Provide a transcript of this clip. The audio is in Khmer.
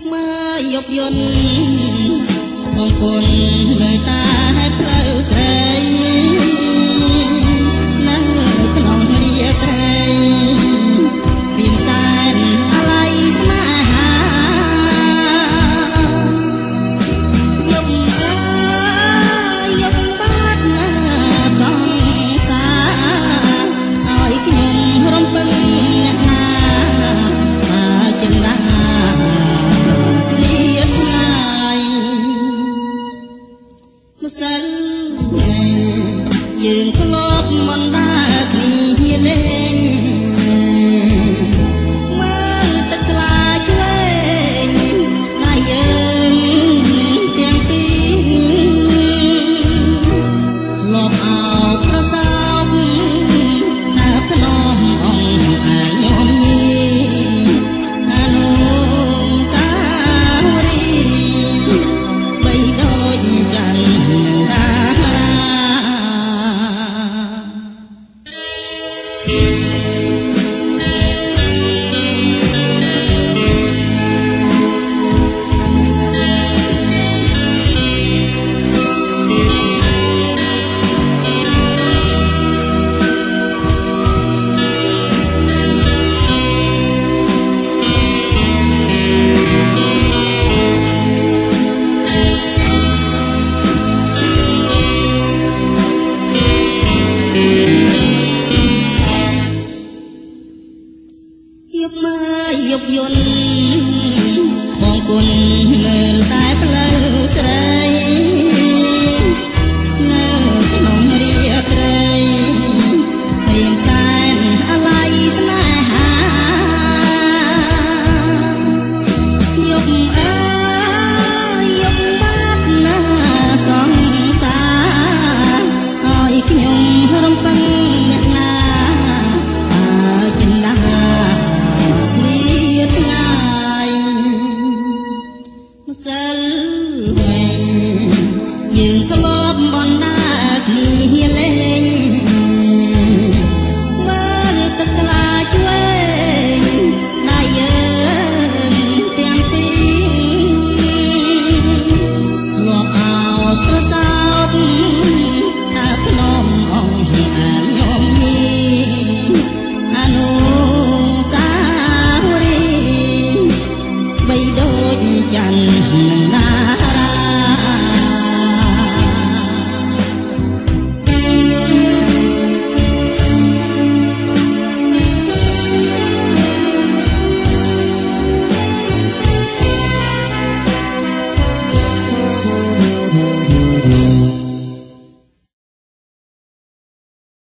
ប់មកយប់យន់បងពុននៅតែផ្លូវស្រីនៅក្នុងរាត្រីរៀងសែនអាឡ័យស្នេហាយប់យប់បាត់ណាសង្សារឲ្យខ្ញុំរំពឹងអ្នកណាបើចិនដាម្សិលយើងធ្លាប់មិនដើរគ្នាលេងមើលទឹកថ្លាឆ្វេងដៃយើងទាំងពីរលបអោបប្រសោបដើរភ្នំអង្គអាញោមញីអនុសាវរីយ៍បីដូចច័ន្ទយប់មកយប់យន់បងពុនមើលតែផ្លូវស្រីនៅក្នុងរាត្រីរៀងសែនអាឡ័យស្នេហាយប់អើយយប់បាត់ណាសង្សារឲ្យខ្ញុំរំពឹងអ្នកណាចិនដាម្សិលវិញយើង